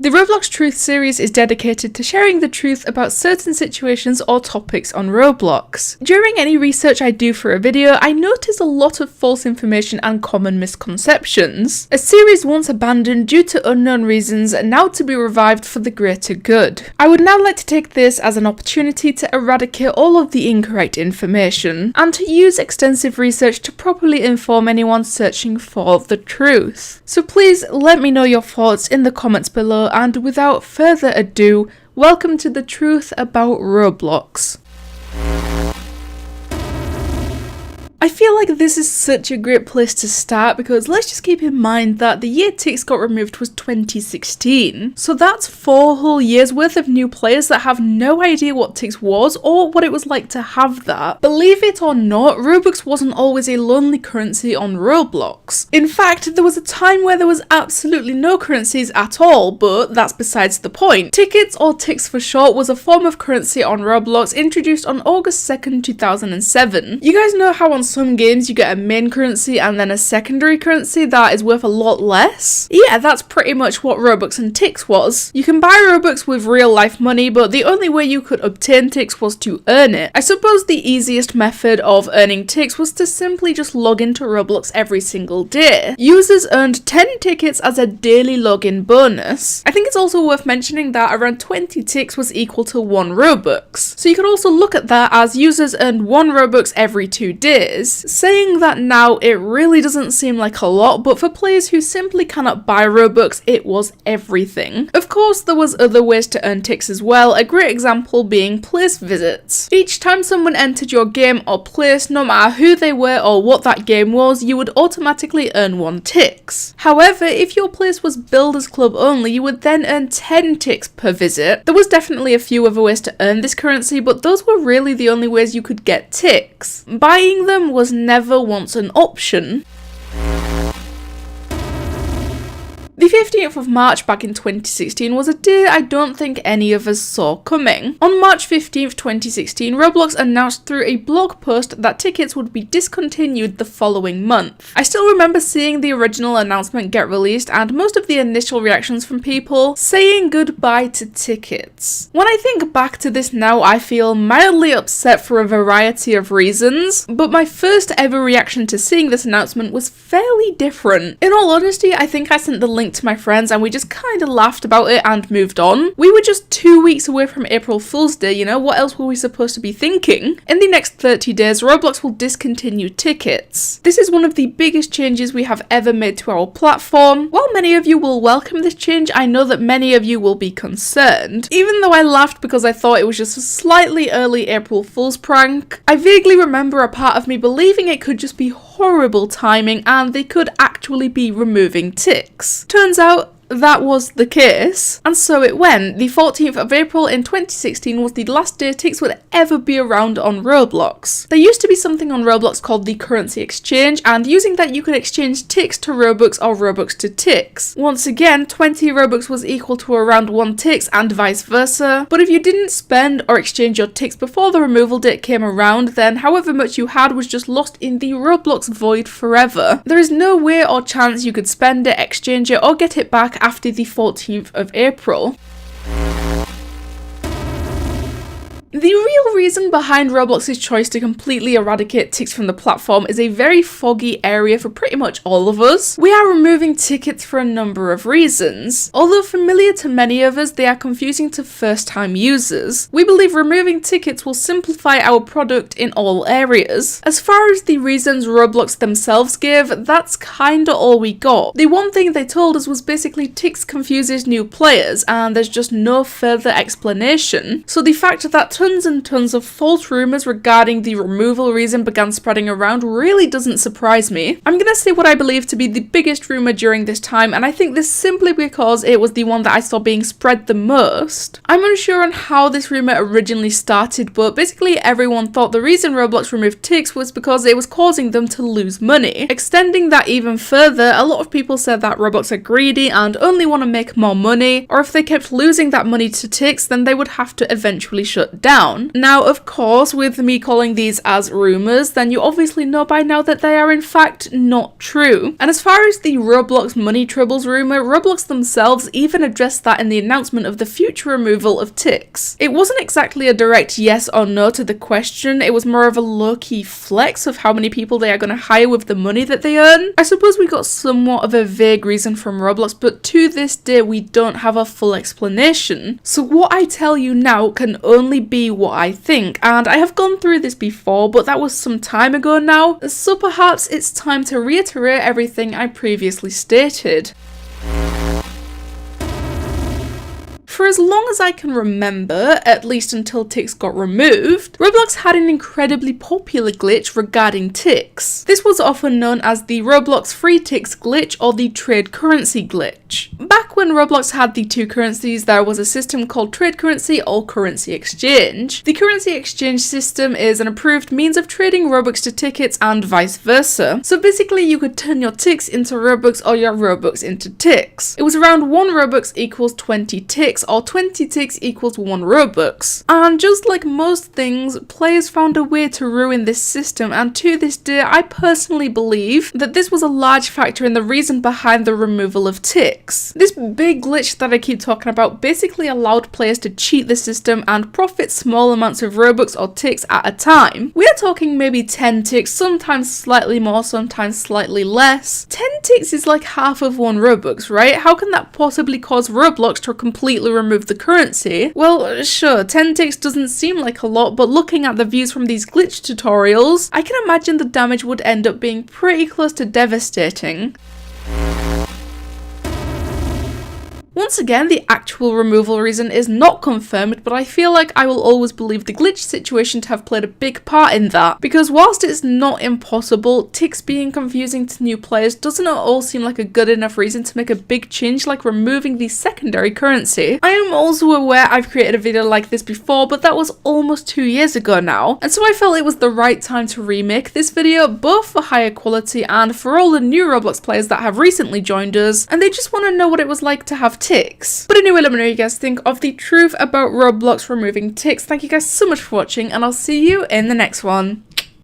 The Roblox Truth series is dedicated to sharing the truth about certain situations or topics on Roblox. During any research I do for a video, I notice a lot of false information and common misconceptions. A series once abandoned due to unknown reasons, now to be revived for the greater good. I would now like to take this as an opportunity to eradicate all of the incorrect information, and to use extensive research to properly inform anyone searching for the truth. So please let me know your thoughts in the comments below, and without further ado, welcome to the truth about Roblox. I feel like this is such a great place to start because let's just keep in mind that the year Tix got removed was 2016. So that's 4 whole years worth of new players that have no idea what Tix was or what it was like to have that. Believe it or not, Robux wasn't always a lonely currency on Roblox. In fact, there was a time where there was absolutely no currencies at all, but that's besides the point. Tickets, or Tix for short, was a form of currency on Roblox introduced on August 2nd, 2007. You guys know how on some games you get a main currency and then a secondary currency that is worth a lot less? Yeah, that's pretty much what Robux and Tix was. You can buy Robux with real life money, but the only way you could obtain Tix was to earn it. I suppose the easiest method of earning Tix was to simply just log into Roblox every single day. Users earned 10 tickets as a daily login bonus. I think it's also worth mentioning that around 20 Tix was equal to 1 Robux. So you could also look at that as users earned 1 Robux every 2 days. Saying that now, it really doesn't seem like a lot, but for players who simply cannot buy Robux, it was everything. Of course, there was other ways to earn Tix as well, a great example being place visits. Each time someone entered your game or place, no matter who they were or what that game was, you would automatically earn 1 Tix. However, if your place was Builders Club only, you would then earn 10 Tix per visit. There was definitely a few other ways to earn this currency, but those were really the only ways you could get Tix. Buying them was never once an option. The 15th of March back in 2016 was a day I don't think any of us saw coming. On March 15th, 2016, Roblox announced through a blog post that tickets would be discontinued the following month. I still remember seeing the original announcement get released and most of the initial reactions from people saying goodbye to tickets. When I think back to this now, I feel mildly upset for a variety of reasons, but my first ever reaction to seeing this announcement was fairly different. In all honesty, I think I sent the link to my friends and we just kind of laughed about it and moved on. We were just 2 weeks away from April Fool's Day, you know, what else were we supposed to be thinking? In the next 30 days, Roblox will discontinue tickets. This is one of the biggest changes we have ever made to our platform. While many of you will welcome this change, I know that many of you will be concerned. Even though I laughed because I thought it was just a slightly early April Fool's prank, I vaguely remember a part of me believing it could just be horrible timing and they could actually be removing Tix. Turns out that was the case, and so it went. The 14th of April in 2016 was the last day Tix would ever be around on Roblox. There used to be something on Roblox called the currency exchange, and using that you could exchange Tix to Robux or Robux to Tix. Once again, 20 Robux was equal to around 1 Tix and vice versa, but if you didn't spend or exchange your Tix before the removal date came around, then however much you had was just lost in the Roblox void forever. There is no way or chance you could spend it, exchange it, or get it back after the 14th of April. The real reason behind Roblox's choice to completely eradicate Tix from the platform is a very foggy area for pretty much all of us. We are removing tickets for a number of reasons. Although familiar to many of us, they are confusing to first-time users. We believe removing tickets will simplify our product in all areas. As far as the reasons Roblox themselves gave, that's kinda all we got. The one thing they told us was basically Tix confuses new players, and there's just no further explanation. So the fact that tons and tons of false rumours regarding the removal reason began spreading around really doesn't surprise me. I'm gonna say what I believe to be the biggest rumour during this time, and I think this simply because it was the one that I saw being spread the most. I'm unsure on how this rumour originally started, but basically everyone thought the reason Roblox removed Tix was because it was causing them to lose money. Extending that even further, a lot of people said that Roblox are greedy and only want to make more money, or if they kept losing that money to Tix, then they would have to eventually shut down. down. Now, of course, with me calling these as rumours, then you obviously know by now that they are in fact not true. And as far as the Roblox money troubles rumour, Roblox themselves even addressed that in the announcement of the future removal of ticks. It wasn't exactly a direct yes or no to the question, it was more of a low-key flex of how many people they are going to hire with the money that they earn. I suppose we got somewhat of a vague reason from Roblox, but to this day we don't have a full explanation. So what I tell you now can only be what I think, and I have gone through this before, but that was some time ago now, so perhaps it's time to reiterate everything I previously stated. For as long as I can remember, at least until ticks got removed, Roblox had an incredibly popular glitch regarding ticks. This was often known as the Roblox free ticks glitch or the trade currency glitch. Back when Roblox had the two currencies, there was a system called trade currency or currency exchange. The currency exchange system is an approved means of trading Robux to tickets and vice versa. So basically you could turn your ticks into Robux or your Robux into ticks. It was around 1 Robux equals 20 ticks, or 20 ticks equals 1 Robux. And just like most things, players found a way to ruin this system, and to this day I personally believe that this was a large factor in the reason behind the removal of ticks. This big glitch that I keep talking about basically allowed players to cheat the system and profit small amounts of Robux or ticks at a time. We are talking maybe 10 ticks, sometimes slightly more, sometimes slightly less. 10 ticks is like half of 1 Robux, right? How can that possibly cause Roblox to completely remove the currency? Well, sure, 10 ticks doesn't seem like a lot, but looking at the views from these glitch tutorials, I can imagine the damage would end up being pretty close to devastating. Once again, the actual removal reason is not confirmed, but I feel like I will always believe the glitch situation to have played a big part in that, because whilst it's not impossible, ticks being confusing to new players doesn't at all seem like a good enough reason to make a big change like removing the secondary currency. I am also aware I've created a video like this before, but that was almost 2 years ago now, and so I felt it was the right time to remake this video, both for higher quality and for all the new Roblox players that have recently joined us, and they just want to know what it was like to have ticks. But anyway, let me know what you guys think of the truth about Roblox removing ticks. Thank you guys so much for watching, and I'll see you in the next one.